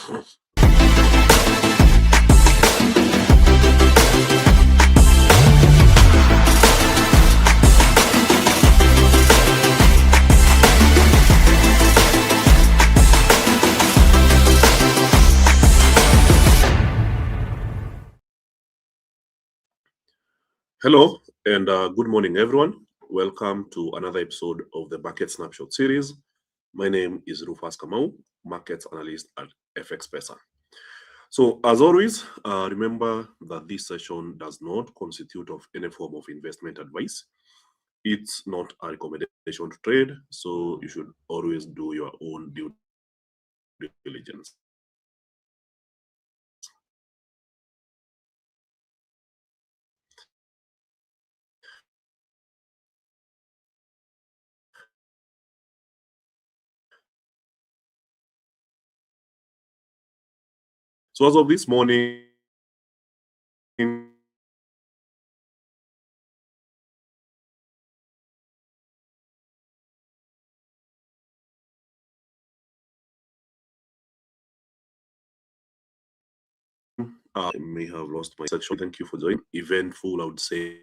Hello and good morning, everyone. Welcome to another episode of the Market Snapshot series. My name is Rufus Kamau, Markets Analyst at FXPesa. So, as always, remember that this session does not constitute of any form of investment advice. It's not a recommendation to trade, so you should always do your own due diligence. So, as of this morning, I may have lost my section. Thank you for joining. Eventful, I would say.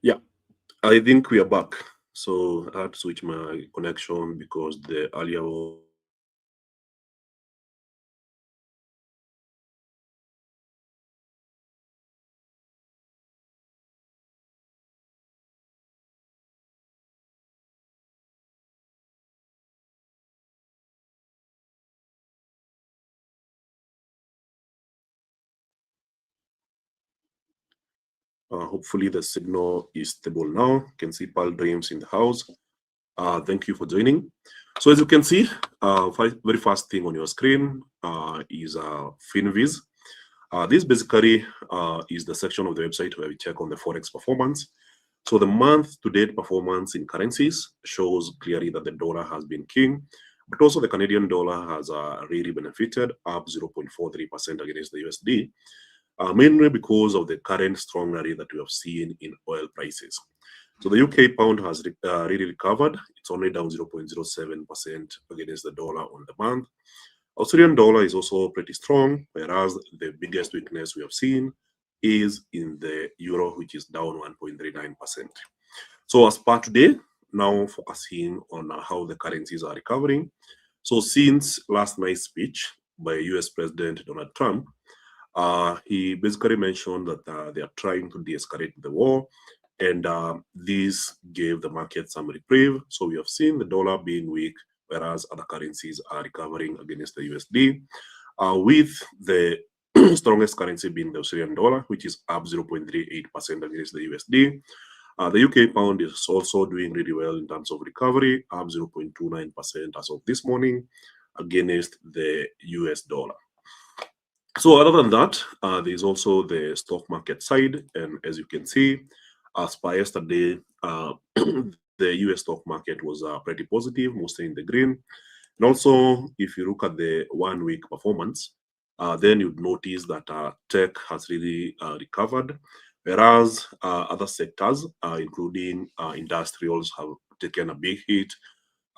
Yeah, I think we are back. So I had to switch my connection because the earlier hopefully the signal is stable now. You can see Pal Dreams in the house. Thank you for joining. So as you can see, very first thing on your screen is FinViz. This basically is the section of the website where we check on the Forex performance. So the month-to-date performance in currencies shows clearly that the dollar has been king, but also the Canadian dollar has really benefited, up 0.43% against the USD, mainly because of the current strong rally that we have seen in oil prices. So the UK pound has really recovered. It's only down 0.07% against the dollar on the month. Australian dollar is also pretty strong, whereas the biggest weakness we have seen is in the euro, which is down 1.39%. So as per today, now focusing on how the currencies are recovering. So since last night's speech by US President Donald Trump, he basically mentioned that they are trying to de-escalate the war, and this gave the market some reprieve. So we have seen the dollar being weak, whereas other currencies are recovering against the USD, with the strongest currency being the Australian dollar, which is up 0.38% against the USD. The UK pound is also doing really well in terms of recovery, up 0.29% as of this morning against the US dollar. So other than that, there's also the stock market side. And as you can see, as per yesterday, the US stock market was pretty positive, mostly in the green. And also, if you look at the 1 week performance, then you'd notice that tech has really recovered, whereas other sectors, including industrials, have taken a big hit.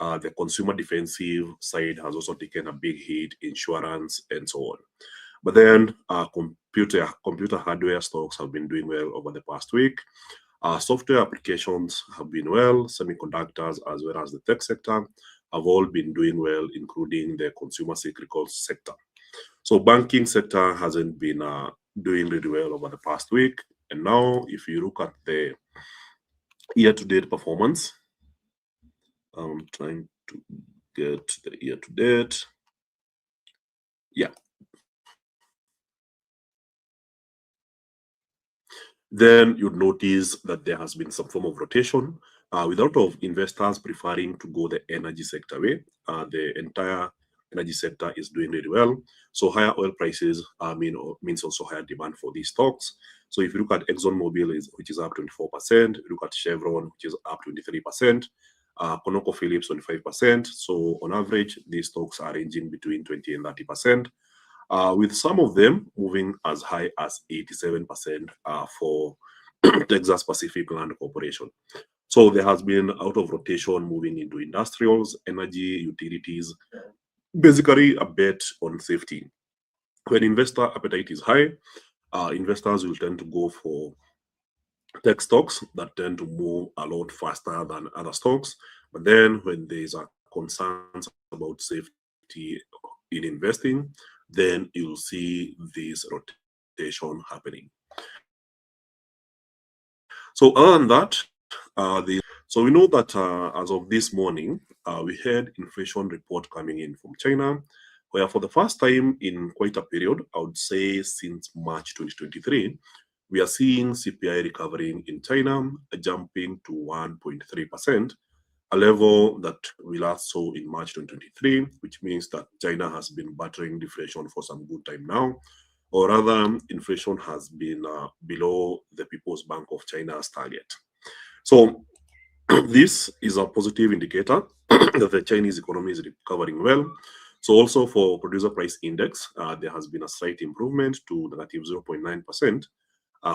The consumer defensive side has also taken a big hit, insurance, and so on. But then computer hardware stocks have been doing well over the past week. Software applications have been well, semiconductors as well as the tech sector have all been doing well, including the consumer cyclical sector. So banking sector hasn't been doing really well over the past week. And now, if you look at the year-to-date performance, I'm trying to get the year-to-date. Yeah. Then you'd notice that there has been some form of rotation, with a lot of investors preferring to go the energy sector way. The entire energy sector is doing really well. So higher oil prices means also higher demand for these stocks. So if you look at ExxonMobil, which is up 24%, you look at Chevron, which is up 23%, ConocoPhillips 25%. So on average, these stocks are ranging between 20 and 30%. With some of them moving as high as 87% for Texas Pacific Land Corporation. So there has been out of rotation moving into industrials, energy, utilities, basically a bet on safety. When investor appetite is high, investors will tend to go for tech stocks that tend to move a lot faster than other stocks. But then when there's a concerns about safety in investing, then you'll see this rotation happening. So other than that, so we know that as of this morning, we had inflation report coming in from China, where for the first time in quite a period, I would say since March 2023, we are seeing CPI recovering in China, jumping to 1.3%, a level that we last saw in March 2023, which means that China has been battering deflation for some good time now, or rather, inflation has been below the People's Bank of China's target. So this is a positive indicator that the Chinese economy is recovering well. So also for producer price index, there has been a slight improvement to negative 0.9%,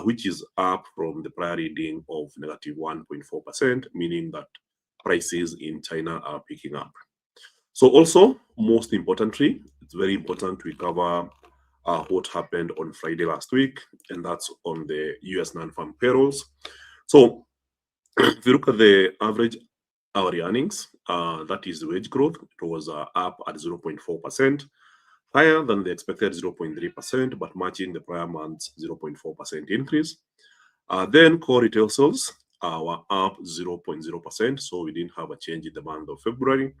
which is up from the prior reading of negative 1.4%, meaning that prices in China are picking up. So also, most importantly, it's very important to cover what happened on Friday last week, and that's on the US non-farm payrolls. So if you look at the average hourly earnings, that is the wage growth, it was up at 0.4%, higher than the expected 0.3%, but matching the prior month's 0.4% increase. Then core retail sales were up 0.0%, so we didn't have a change in the month of February.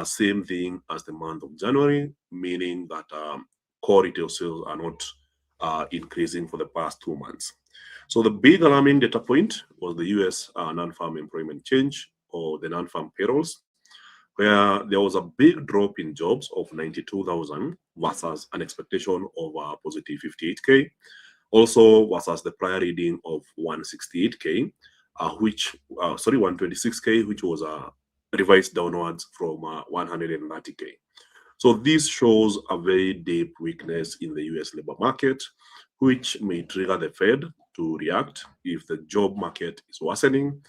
Same thing as the month of January, meaning that core retail sales are not increasing for the past 2 months. So the big alarming data point was the US non-farm employment change, or the non-farm payrolls, where there was a big drop in jobs of 92,000 versus an expectation of positive 58K. Also versus the prior reading of 168K, 126K, which was revised downwards from 130K. So this shows a very deep weakness in the US labor market, which may trigger the Fed to react. If the job market is worsening,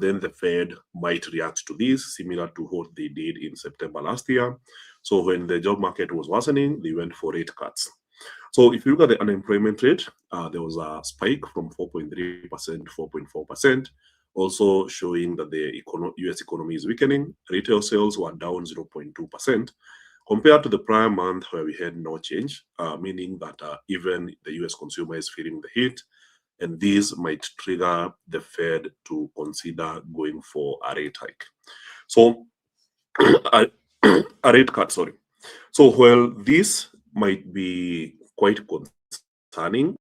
then the Fed might react to this, similar to what they did in September last year. So when the job market was worsening, they went for rate cuts. So if you look at the unemployment rate, there was a spike from 4.3% to 4.4%, also showing that the US economy is weakening. Retail sales were down 0.2%, compared to the prior month where we had no change, meaning that even the US consumer is feeling the heat, and this might trigger the Fed to consider going for a rate hike. So, a rate cut, sorry. So while this might be quite concerning,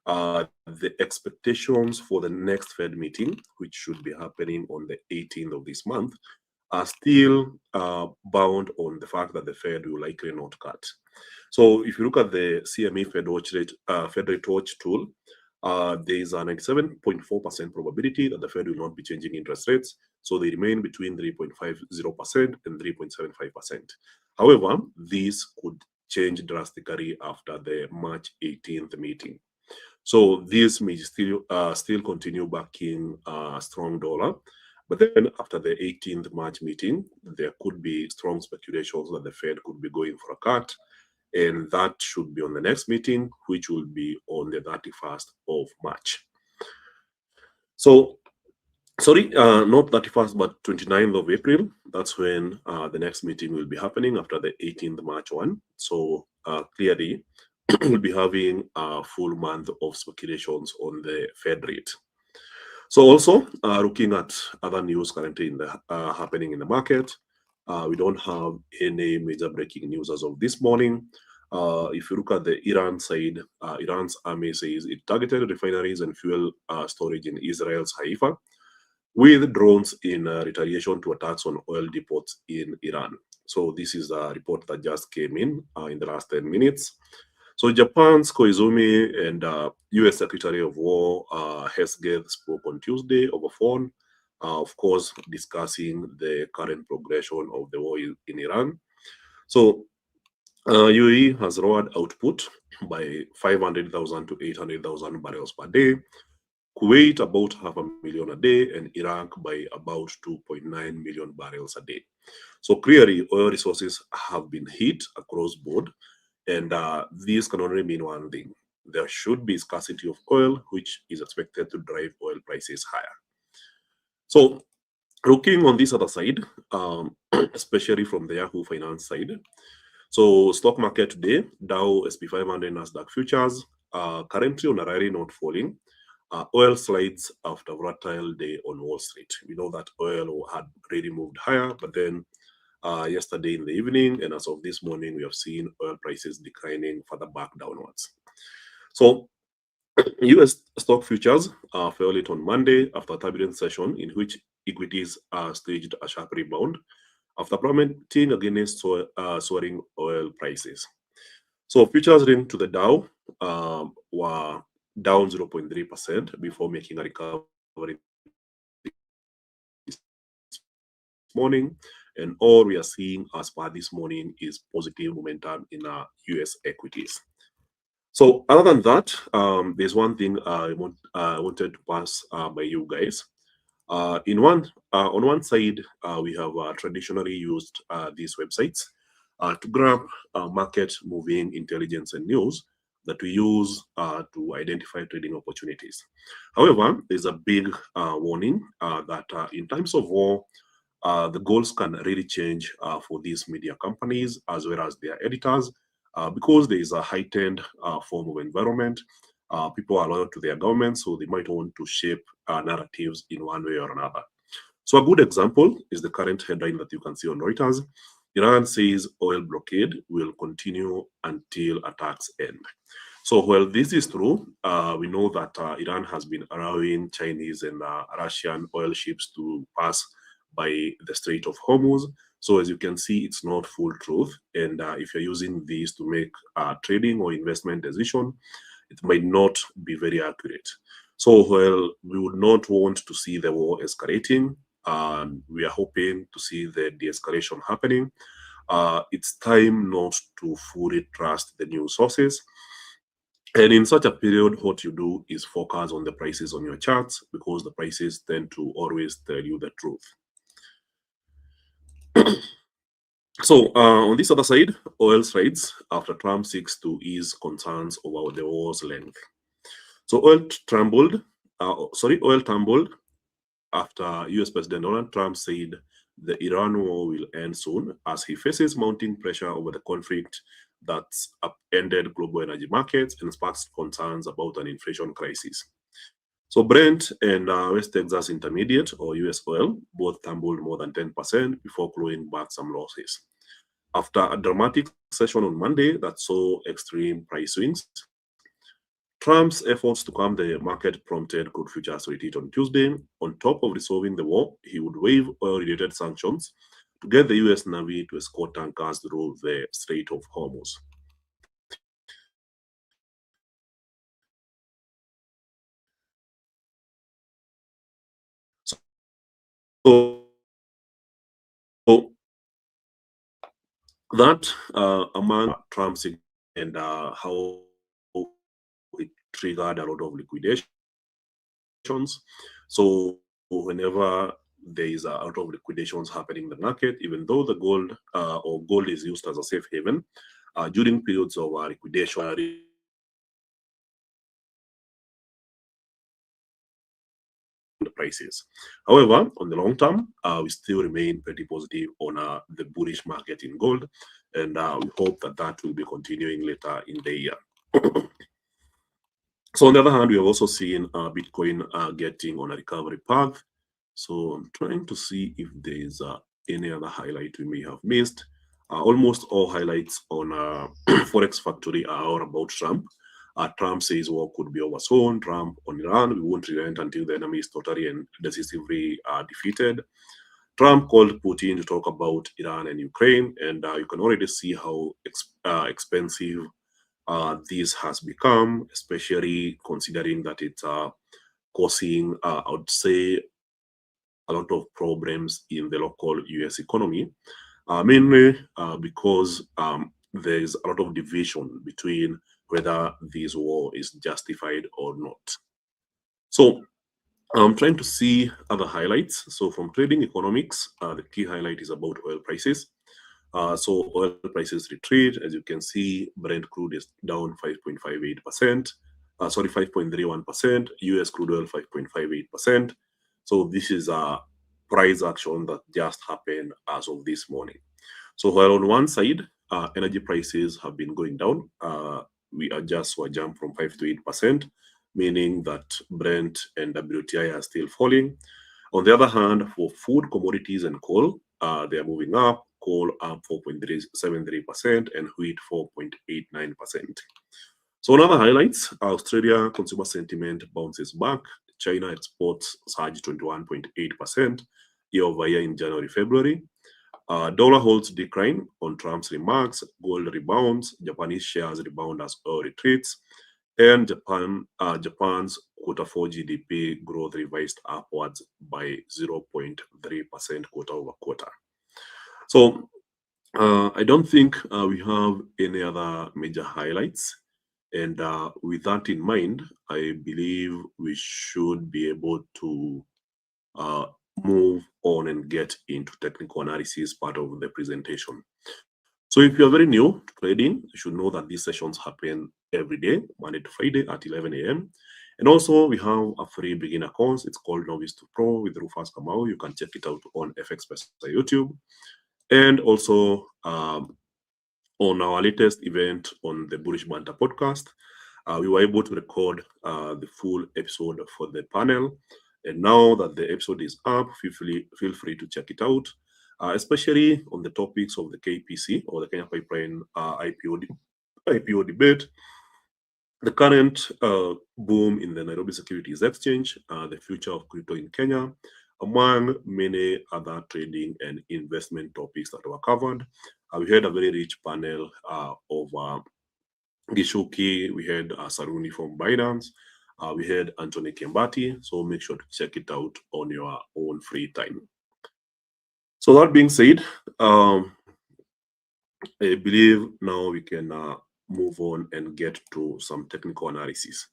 the expectations for the next Fed meeting, which should be happening on the 18th of this month, are still bound on the fact that the Fed will likely not cut. So if you look at the CME Fed Rate Watch tool, there is a 97.4% probability that the Fed will not be changing interest rates. So they remain between 3.50% and 3.75%. However, this could change drastically after the March 18th meeting. So this may still continue backing a strong dollar. But then after the 18th March meeting, there could be strong speculations that the Fed could be going for a cut. And that should be on the next meeting, which will be on the 31st of March. So Sorry, not 31st, but 29th of April. That's when the next meeting will be happening after the 18th March one. So clearly, we'll be having a full month of speculations on the Fed rate. So also looking at other news currently in the happening in the market, we don't have any major breaking news as of this morning. If you look at the Iran side, Iran's army says it targeted refineries and fuel storage in Israel's Haifa with drones in retaliation to attacks on oil depots in Iran. So this is a report that just came in the last 10 minutes. So Japan's Koizumi and U.S. Secretary of War Hesgeth spoke on Tuesday over phone, of course, discussing the current progression of the war in Iran. So UAE has lowered output by 500,000 to 800,000 barrels per day, Kuwait about 500,000 a day, and Iraq by about 2.9 million barrels a day. So clearly, oil resources have been hit across board, and this can only mean one thing. There should be scarcity of oil, which is expected to drive oil prices higher. So looking on this other side, especially from the Yahoo Finance side, so stock market today, Dow, SP 500, Nasdaq futures, currently on a rally, not falling. Oil slides after volatile day on Wall Street. We know that oil had really moved higher, but then yesterday in the evening and as of this morning, we have seen oil prices declining further back downwards. So US stock futures fell late on Monday after a turbulent session in which equities staged a sharp rebound after plummeting against soaring oil prices. So futures linked to the Dow were down 0.3% before making a recovery this morning. And all we are seeing as per this morning is positive momentum in our US equities. So other than that, there's one thing I wanted to pass by you guys. On one side, we have traditionally used these websites to grab market moving intelligence and news that we use to identify trading opportunities. However, there's a big warning that in times of war, the goals can really change for these media companies as well as their editors because there is a heightened form of environment. People are loyal to their government, so they might want to shape narratives in one way or another. So a good example is the current headline that you can see on Reuters. Iran says oil blockade will continue until attacks end. So while this is true, we know that Iran has been allowing Chinese and Russian oil ships to pass by the Strait of Hormuz. So as you can see, it's not full truth. And if you're using these to make a trading or investment decision, it might not be very accurate. So while we would not want to see the war escalating, and we are hoping to see the de-escalation happening, it's time not to fully trust the news sources. And in such a period, what you do is focus on the prices on your charts because the prices tend to always tell you the truth. So on this other side, oil slides after Trump seeks to ease concerns over the war's length. So oil tumbled after US President Donald Trump said the Iran war will end soon as he faces mounting pressure over the conflict that's upended global energy markets and sparks concerns about an inflation crisis. So Brent and West Texas Intermediate or US oil both tumbled more than 10% before clawing back some losses. After a dramatic session on Monday that saw extreme price swings, Trump's efforts to calm the market prompted crude futures to retreat on Tuesday. On top of resolving the war, he would waive oil-related sanctions to get the U.S. Navy to escort tankers through the Strait of Hormuz. So that among Trump's and how it triggered a lot of liquidations. So whenever there is a lot of liquidations happening in the market, even though the gold or gold is used as a safe haven, during periods of liquidation, prices. However, on the long term, we still remain pretty positive on the bullish market in gold, and we hope that will be continuing later in the year. So on the other hand, we have also seen Bitcoin getting on a recovery path. So I'm trying to see if there is any other highlight we may have missed. Almost all highlights on Forex Factory are all about Trump. Trump says war could be overthrown. Trump on Iran, we won't relent until the enemy is totally and decisively defeated. Trump called Putin to talk about Iran and Ukraine, and you can already see how expensive this has become, especially considering that it's causing, I would say, a lot of problems in the local US economy, mainly because there is a lot of division between whether this war is justified or not. So I'm trying to see other highlights. So from trading economics, the key highlight is about oil prices. So oil prices retreat. As you can see, Brent crude is down 5.58%. 5.31%. US crude oil 5.58%. So this is a price action that just happened as of this morning. So while on one side, energy prices have been going down, we adjust to a jump from 5 to 8%, meaning that Brent and WTI are still falling. On the other hand, for food, commodities, and coal, they are moving up. Coal up 4.73% and wheat 4.89%. So another highlights, Australia consumer sentiment bounces back. China exports surge 21.8% year over year in January, February. Dollar holds decline on Trump's remarks. Gold rebounds. Japanese shares rebound as oil retreats. And Japan's Q4 GDP growth revised upwards by 0.3% quarter over quarter. So I don't think we have any other major highlights. And with that in mind, I believe we should be able to move on and get into technical analysis part of the presentation. So if you're very new to trading, you should know that these sessions happen every day, Monday to Friday at 11 a.m. And also we have a free beginner course. It's called Novice to Pro with Rufus Kamau. You can check it out on FXPesa YouTube. And also on our latest event on the Bullish Banter podcast, we were able to record the full episode for the panel. And now that the episode is up, feel free to check it out, especially on the topics of the KPC or the Kenya Pipeline IPO debate, the current boom in the Nairobi Securities Exchange, the future of crypto in Kenya, among many other trading and investment topics that were covered. We had a very rich panel of Gishuki, we had Saruni from Binance, we had Anthony Kembati, so make sure to check it out on your own free time. So that being said, I believe now we can move on and get to some technical analysis.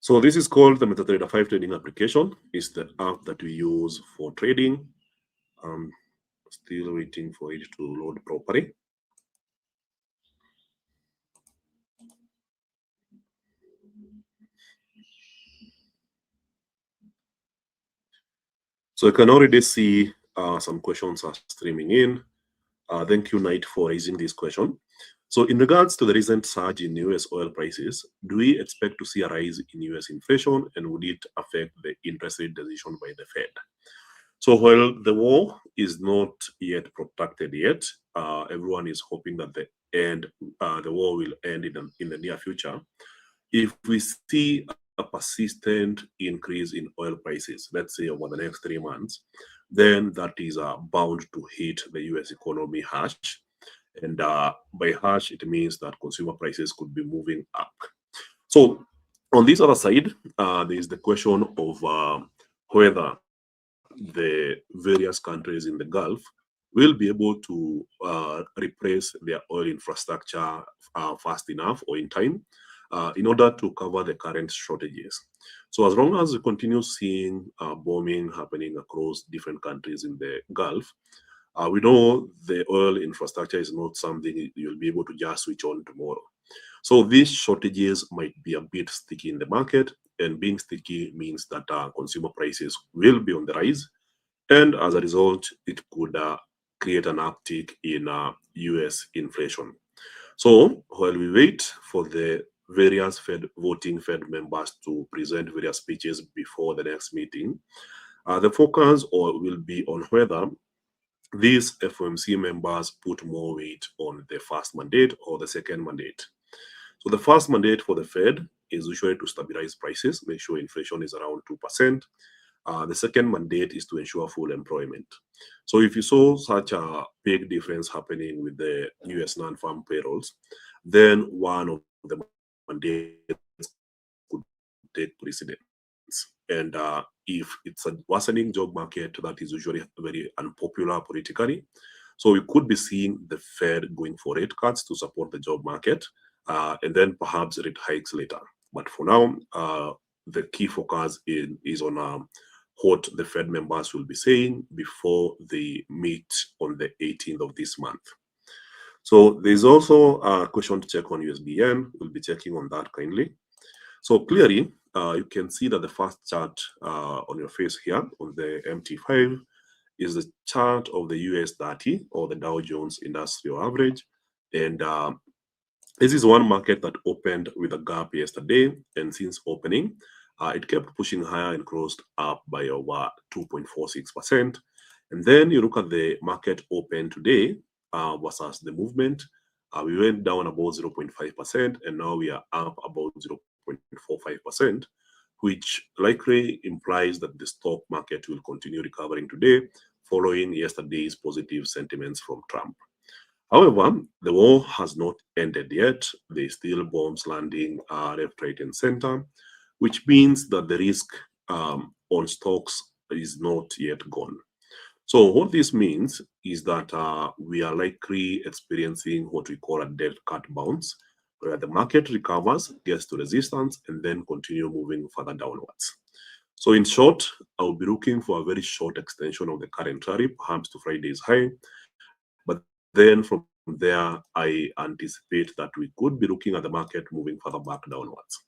So this is called the MetaTrader 5 trading application. It's the app that we use for trading. Still waiting for it to load properly. So you can already see some questions are streaming in. Thank you, Knight, for raising this question. So in regards to the recent surge in US oil prices, do we expect to see a rise in US inflation, and would it affect the interest rate decision by the Fed? So while the war is not yet protracted yet, everyone is hoping that the war will end in the near future. If we see a persistent increase in oil prices, let's say over the next 3 months, then that is bound to hit the US economy harsh. And by harsh, it means that consumer prices could be moving up. So on this other side, there is the question of whether the various countries in the Gulf will be able to replace their oil infrastructure fast enough or in time in order to cover the current shortages. So as long as we continue seeing bombing happening across different countries in the Gulf, We know the oil infrastructure is not something you'll be able to just switch on tomorrow. So these shortages might be a bit sticky in the market, and being sticky means that consumer prices will be on the rise. And as a result, it could create an uptick in US inflation. So while we wait for the various voting Fed members to present various speeches before the next meeting, the focus will be on whether these FOMC members put more weight on the first mandate or the second mandate. So the first mandate for the Fed is usually to stabilize prices, make sure inflation is around 2%. The second mandate is to ensure full employment. So if you saw such a big difference happening with the US non-farm payrolls, then one of the mandates could take precedence. And if it's a worsening job market, that is usually very unpopular politically. So we could be seeing the Fed going for rate cuts to support the job market, and then perhaps rate hikes later. But for now, the key focus is on what the Fed members will be saying before they meet on the 18th of this month. So there's also a question to check on USBN. We'll be checking on that kindly. So clearly, you can see that the first chart on your face here on the MT5 is the chart of the US 30 or the Dow Jones Industrial Average. And this is one market that opened with a gap yesterday. And since opening, it kept pushing higher and closed up by over 2.46%. And then you look at the market open today versus the movement. We went down about 0.5%, and now we are up about 0.45%, which likely implies that the stock market will continue recovering today following yesterday's positive sentiments from Trump. However, the war has not ended yet. There's still bombs landing left, right, and center, which means that the risk on stocks is not yet gone. So what this means is that we are likely experiencing what we call a dead cat bounce, where the market recovers, gets to resistance, and then continue moving further downwards. So in short, I'll be looking for a very short extension of the current rally, perhaps to Friday's high. But then from there, I anticipate that we could be looking at the market moving further back downwards.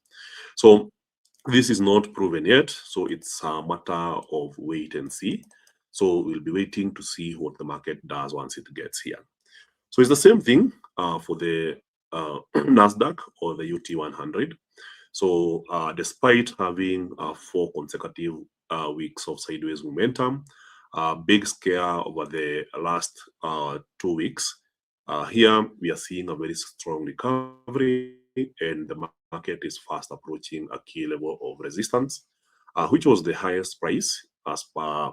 So this is not proven yet, so it's a matter of wait and see. So we'll be waiting to see what the market does once it gets here. So it's the same thing for the NASDAQ or the UT 100. So despite having 4 consecutive weeks of sideways momentum, big scare over the last 2 weeks, here we are seeing a very strong recovery, and the market is fast approaching a key level of resistance, which was the highest price as per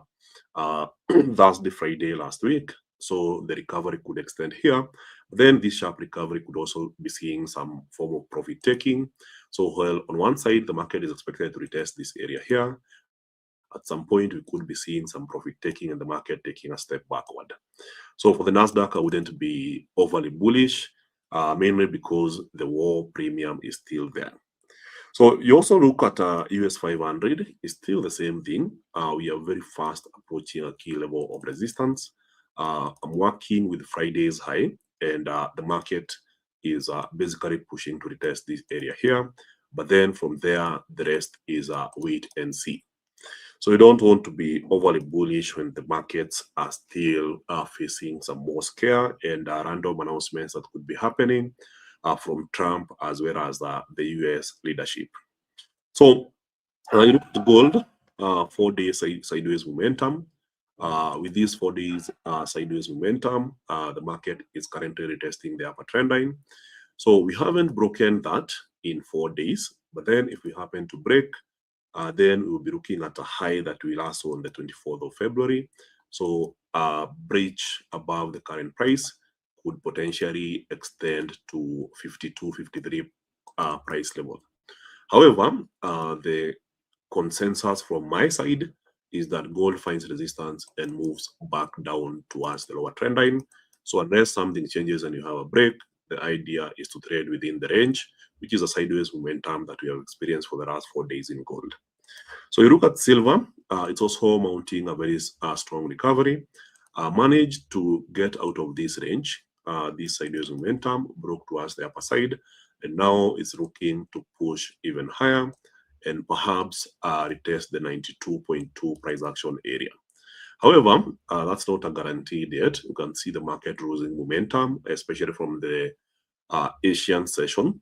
Thursday, Friday last week. So the recovery could extend here. Then this sharp recovery could also be seeing some form of profit taking. So while on one side, the market is expected to retest this area here, at some point we could be seeing some profit taking and the market taking a step backward. So for the NASDAQ, I wouldn't be overly bullish, mainly because the war premium is still there. So you also look at US 500, it's still the same thing. We are very fast approaching a key level of resistance. I'm working with Friday's high, and the market is basically pushing to retest this area here. But then from there, the rest is wait and see. So you don't want to be overly bullish when the markets are still facing some more scare and random announcements that could be happening from Trump as well as the US leadership. So you look at gold, 4 days sideways momentum. With these 4 days sideways momentum, the market is currently retesting the upper trend line. So we haven't broken that in 4 days, but then if we happen to break, then we'll be looking at a high that we last saw on the 24th of February. So breach above the current price could potentially extend to 52, 53 price level. However, the consensus from my side is that gold finds resistance and moves back down towards the lower trend line. So unless something changes and you have a break, the idea is to trade within the range, which is a sideways momentum that we have experienced for the last 4 days in gold. So you look at silver, it's also mounting a very strong recovery. managed to get out of this range. This sideways momentum broke towards the upper side, and now it's looking to push even higher and perhaps retest the 92.2 price action area. However, that's not a guarantee yet. You can see the market losing momentum, especially from the Asian session.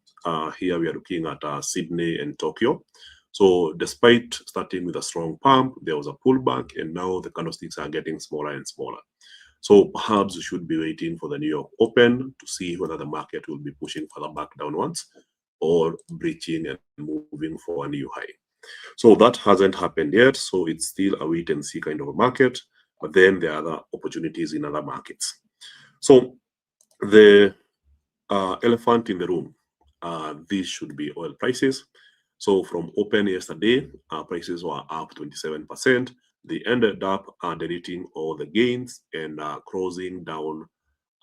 Here we are looking at Sydney and Tokyo. So despite starting with a strong pump, there was a pullback, and now the candlesticks are getting smaller and smaller. So perhaps we should be waiting for the New York Open to see whether the market will be pushing further back downwards or breaching and moving for a new high. So that hasn't happened yet. So it's still a wait and see kind of a market. But then there are other opportunities in other markets. So the elephant in the room, these should be oil prices. So from open yesterday, prices were up 27%. They ended up deleting all the gains and closing down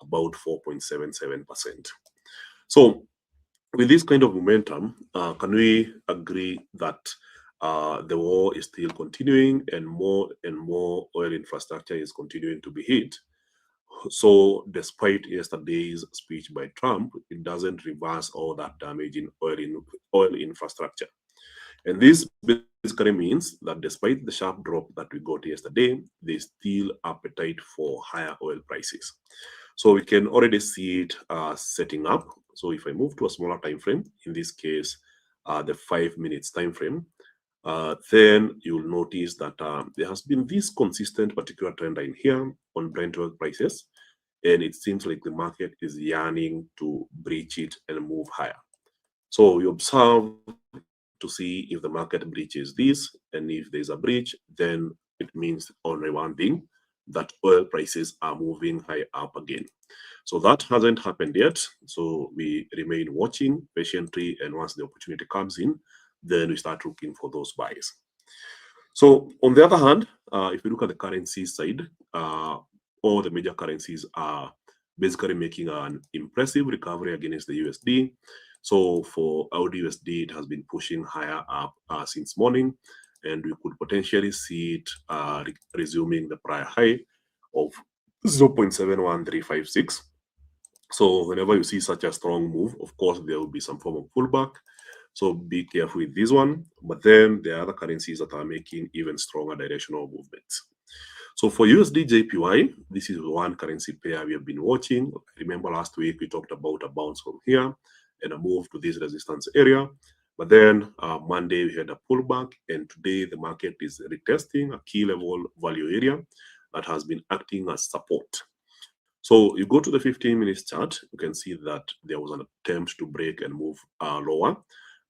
about 4.77%. So with this kind of momentum, can we agree that the war is still continuing and more oil infrastructure is continuing to be hit? So despite yesterday's speech by Trump, it doesn't reverse all that damage in oil infrastructure. And this basically means that despite the sharp drop that we got yesterday, there's still appetite for higher oil prices. So we can already see it setting up. So if I move to a smaller time frame, in this case, the 5 minutes time frame, then you'll notice that there has been this consistent particular trend line here on Brent oil prices, and it seems like the market is yearning to breach it and move higher. So you observe to see if the market breaches this, and if there's a breach, then it means only one thing, that oil prices are moving high up again. So that hasn't happened yet. So we remain watching patiently, and once the opportunity comes in, then we start looking for those buys. So on the other hand, if we look at the currency side, all the major currencies are basically making an impressive recovery against the USD. So for AUD/USD, it has been pushing higher up since morning, and we could potentially see it resuming the prior high of 0.71356. So whenever you see such a strong move, of course, there will be some form of pullback. So be careful with this one. But then there are other currencies that are making even stronger directional movements. So for USD JPY, this is one currency pair we have been watching. Remember last week we talked about a bounce from here and a move to this resistance area. But then Monday we had a pullback, and today the market is retesting a key level value area that has been acting as support. So you go to the 15 minutes chart, you can see that there was an attempt to break and move lower.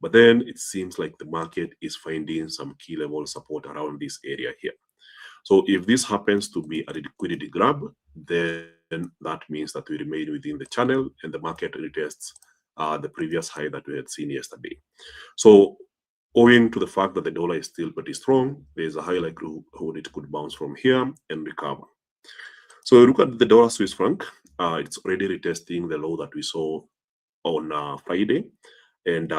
But then it seems like the market is finding some key level support around this area here. So if this happens to be a liquidity grab, then that means that we remain within the channel and the market retests the previous high that we had seen yesterday. So owing to the fact that the dollar is still pretty strong, there's a high likelihood it could bounce from here and recover. So look at the dollar Swiss franc. It's already retesting the low that we saw on Friday. And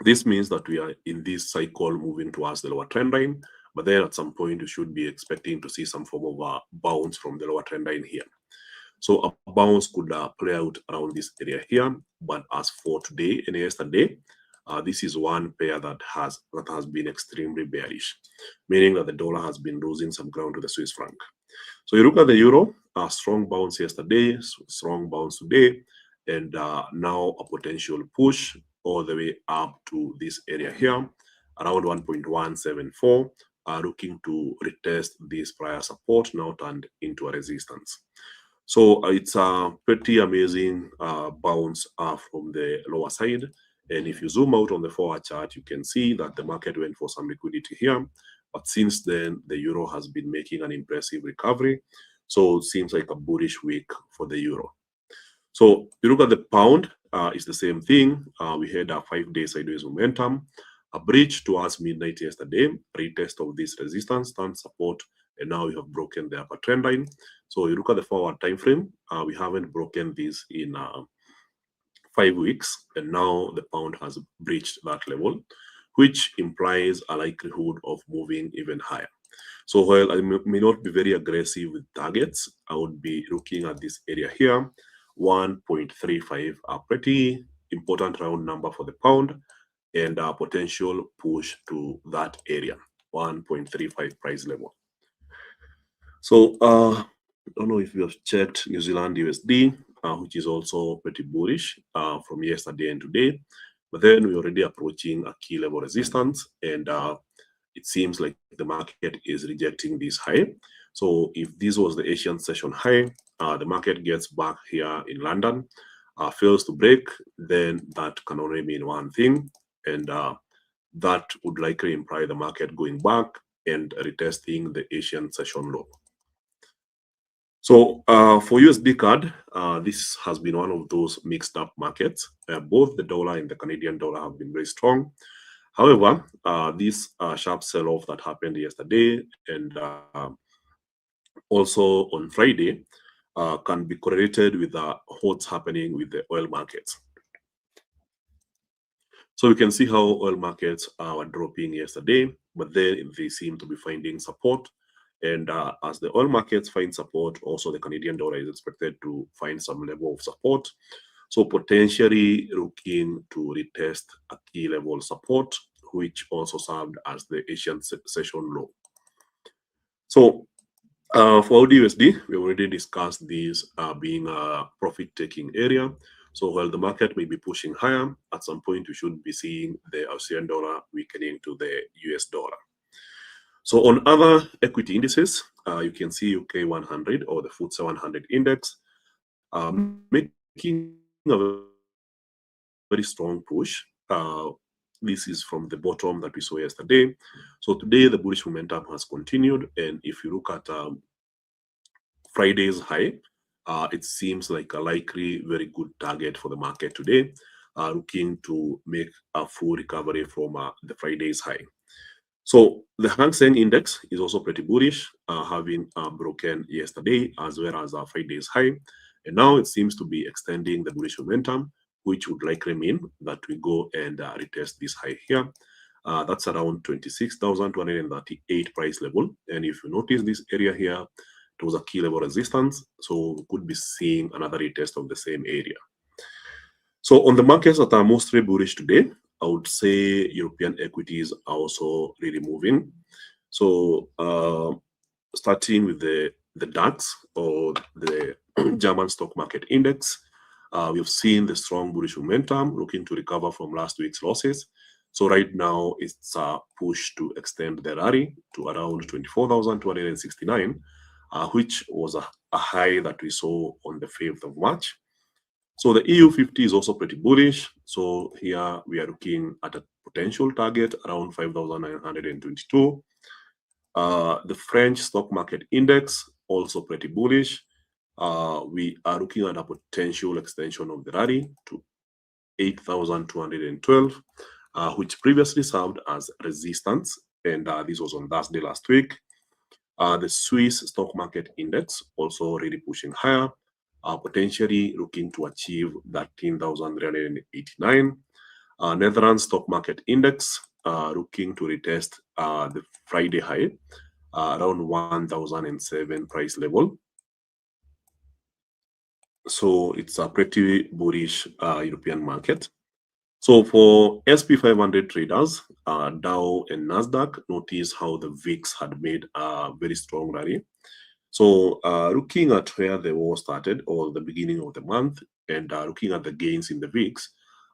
this means that we are in this cycle moving towards the lower trend line. But then at some point, you should be expecting to see some form of a bounce from the lower trend line here. So a bounce could play out around this area here. But as for today and yesterday, this is one pair that has been extremely bearish, meaning that the dollar has been losing some ground to the Swiss franc. So you look at the euro, a strong bounce yesterday, strong bounce today, and now a potential push all the way up to this area here, around 1.174, looking to retest this prior support, now turned into a resistance. So it's a pretty amazing bounce from the lower side. And if you zoom out on the forward chart, you can see that the market went for some liquidity here. But since then, the euro has been making an impressive recovery. So it seems like a bullish week for the euro. So you look at the pound, it's the same thing. We had a 5-day sideways momentum, a breach towards midnight yesterday, retest of this resistance, stand support, and now we have broken the upper trend line. So you look at the forward time frame, we haven't broken this in 5 weeks, and now the pound has breached that level, which implies a likelihood of moving even higher. So while I may not be very aggressive with targets, I would be looking at this area here. 1.35, a pretty important round number for the pound, and a potential push to that area, 1.35 price level. So I don't know if you have checked New Zealand USD, which is also pretty bullish from yesterday and today. But then we're already approaching a key level resistance, and it seems like the market is rejecting this high. So if this was the Asian session high, the market gets back here in London, fails to break, then that can only mean one thing, and that would likely imply the market going back and retesting the Asian session low. So for USD CAD, this has been one of those mixed up markets. Both the dollar and the Canadian dollar have been very strong. However, this sharp sell-off that happened yesterday and also on Friday can be correlated with what's happening with the oil markets. So we can see how oil markets were dropping yesterday, but then they seem to be finding support. And as the oil markets find support, also the Canadian dollar is expected to find some level of support. So potentially looking to retest a key level support, which also served as the Asian session low. So for USD, we already discussed this being a profit-taking area. So while the market may be pushing higher, at some point we should be seeing the Australian dollar weakening to the US dollar. So on other equity indices, you can see UK 100 or the FTSE 100 index making a very strong push. This is from the bottom that we saw yesterday. So today the bullish momentum has continued, and if you look at Friday's high, it seems like a likely very good target for the market today, looking to make a full recovery from the Friday's high. So the Hang Seng index is also pretty bullish, having broken yesterday as well as Friday's high. And now it seems to be extending the bullish momentum, which would likely mean that we go and retest this high here. That's around 26,238 price level. And if you notice this area here, it was a key level resistance. So we could be seeing another retest of the same area. So on the markets that are mostly bullish today, I would say European equities are also really moving. So starting with the DAX or the German stock market index, we've seen the strong bullish momentum looking to recover from last week's losses. So right now it's a push to extend the rally to around 24,269, which was a high that we saw on the 5th of March. So the EU 50 is also pretty bullish. So here we are looking at a potential target around 5,922. The French stock market index also pretty bullish. We are looking at a potential extension of the rally to 8,212, which previously served as resistance, and this was on Thursday last week. The Swiss stock market index also really pushing higher, potentially looking to achieve 13,389. Netherlands stock market index looking to retest the Friday high around 1,007 price level. So it's a pretty bullish European market. So for SP 500 traders, Dow and Nasdaq, notice how the VIX had made a very strong rally. So looking at where the war started, or the beginning of the month, and looking at the gains in the VIX,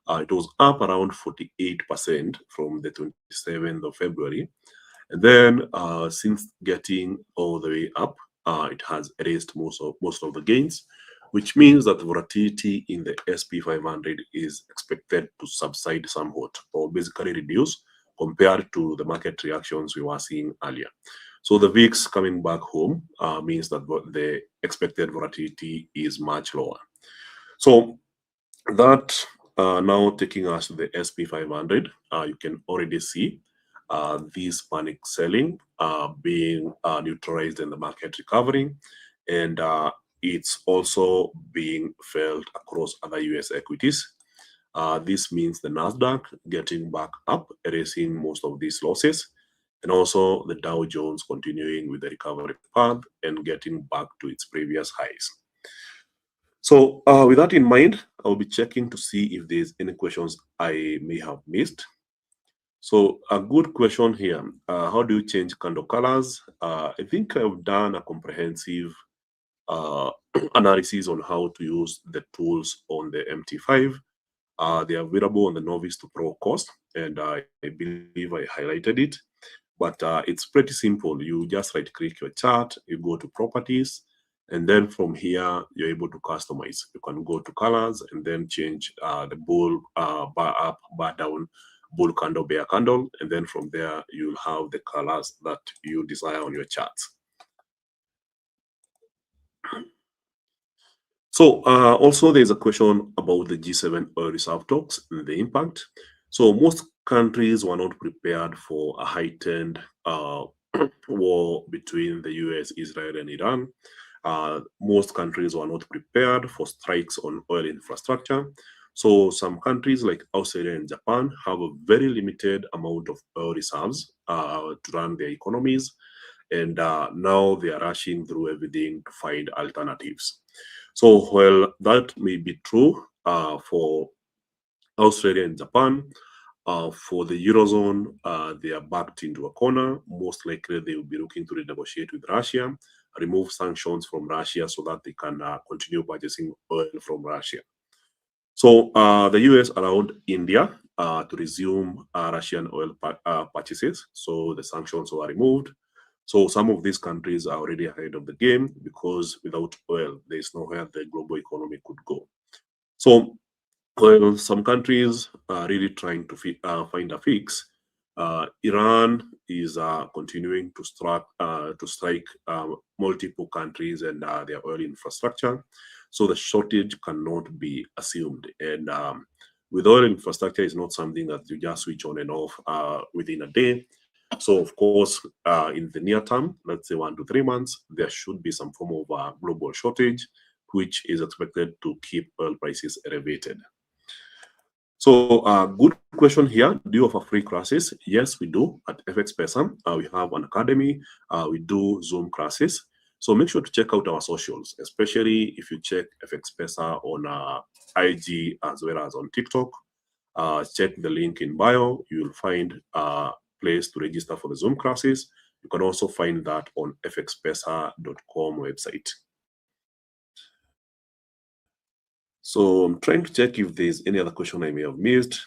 it was up around 48% from the 27th of February. And then since getting all the way up, it has erased most of the gains, which means that the volatility in the SP 500 is expected to subside somewhat, or basically reduce compared to the market reactions we were seeing earlier. So the VIX coming back home means that the expected volatility is much lower. So that now taking us to the SP 500, you can already see this panic selling being neutralized in the market recovering, and it's also being felt across other US equities. This means the Nasdaq getting back up, erasing most of these losses, and also the Dow Jones continuing with the recovery path and getting back to its previous highs. So with that in mind, I'll be checking to see if there's any questions I may have missed. So a good question here, how do you change candle colors? I think I've done a comprehensive uh, analysis on how to use the tools on the MT5. They are available on the novice to pro course, and I believe I highlighted it. But it's pretty simple. You just right click your chart, you go to properties, and then from here, you're able to customize. You can go to colors and then change the bull, bar up, bar down, bull candle, bear candle, and then from there, you'll have the colors that you desire on your charts. So also there's a question about the G7 oil reserve talks and the impact. So most countries were not prepared for a heightened war between the US, Israel, and Iran. Most countries were not prepared for strikes on oil infrastructure. So some countries like Australia and Japan have a very limited amount of oil reserves to run their economies. And now they are rushing through everything to find alternatives. So while that may be true for Australia and Japan, for the Eurozone, they are backed into a corner. Most likely, they will be looking to renegotiate with Russia, remove sanctions from Russia so that they can continue purchasing oil from Russia. So the US allowed India to resume Russian oil purchases. So the sanctions were removed. So some of these countries are already ahead of the game because without oil, there is nowhere the global economy could go. So while some countries are really trying to find a fix, Iran is continuing to strike multiple countries and their oil infrastructure. So the shortage cannot be assumed. And with oil infrastructure, it's not something that you just switch on and off within a day. So, of course, in the near term, let's say 1 to 3 months, there should be some form of global shortage, which is expected to keep oil prices elevated. So, good question here. Do you offer free classes? Yes, we do at FXPesa. We have an academy. We do Zoom classes. So make sure to check out our socials, especially if you check FXPesa on IG as well as on TikTok. Check the link in bio. You'll find a place to register for the Zoom classes. You can also find that on fxpesa.com website. So I'm trying to check if there's any other question I may have missed.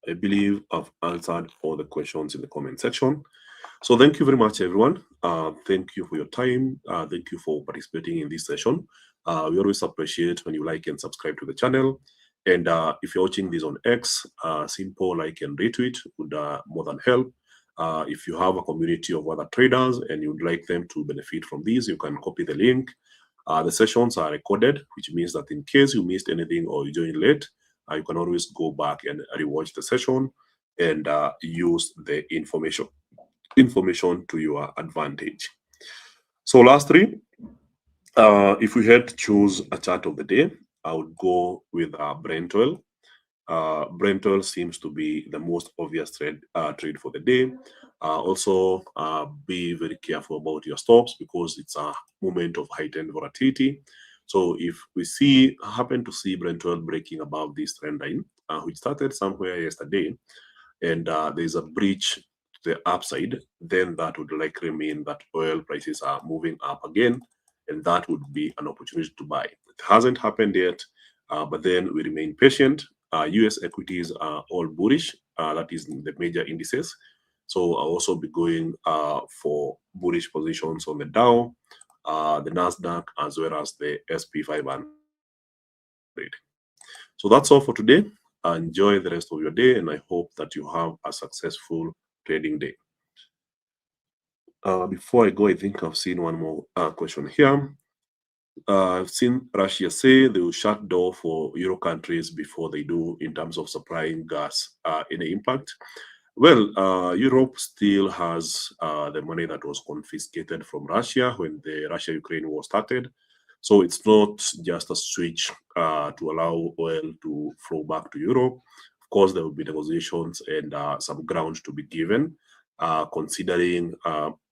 I believe I've answered all the questions in the comment section. So thank you very much, everyone. Thank you for your time. Thank you for participating in this session. We always appreciate when you like and subscribe to the channel. And if you're watching this on X, simple like and retweet would more than help. If you have a community of other traders and you'd like them to benefit from this, you can copy the link. The sessions are recorded, which means that in case you missed anything or you joined late, you can always go back and rewatch the session and use the information to your advantage. So lastly, if we had to choose a chart of the day, I would go with Brent oil. Brent oil seems to be the most obvious trade for the day. Also, be very careful about your stops because it's a moment of heightened volatility. So if we happen to see Brent oil breaking above this trend line, which started somewhere yesterday, and there's a breach to the upside, then that would likely mean that oil prices are moving up again, and that would be an opportunity to buy. It hasn't happened yet, but then we remain patient. US equities are all bullish, that is the major indices. So I'll also be going for bullish positions on the Dow, the Nasdaq, as well as the SP 500. So that's all for today. Enjoy the rest of your day, and I hope that you have a successful trading day. Before I go, I think I've seen one more question here. I've seen Russia say they will shut door for Euro countries before they do in terms of supplying gas. Any impact? Well, Europe still has the money that was confiscated from Russia when the Russia-Ukraine war started. So it's not just a switch to allow oil to flow back to Europe. Of course, there will be negotiations and some ground to be given, considering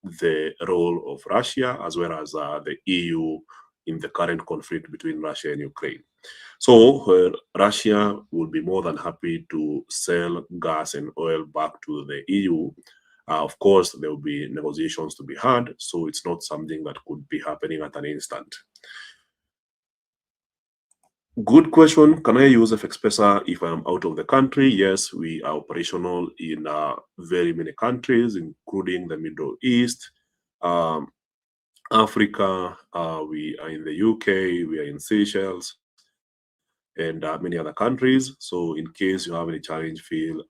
the role of Russia as well as the EU in the current conflict between Russia and Ukraine. So Russia will be more than happy to sell gas and oil back to the EU. Of course, there will be negotiations to be had, so it's not something that could be happening at an instant. Good question. Can I use FXPesa if I'm out of the country? Yes, we are operational in very many countries, including the Middle East, Africa. We are in the UK, we are in Seychelles, and many other countries. So in case you have any challenge, feel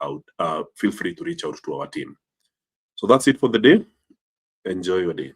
free to reach out to our team. So that's it for the day. Enjoy your day.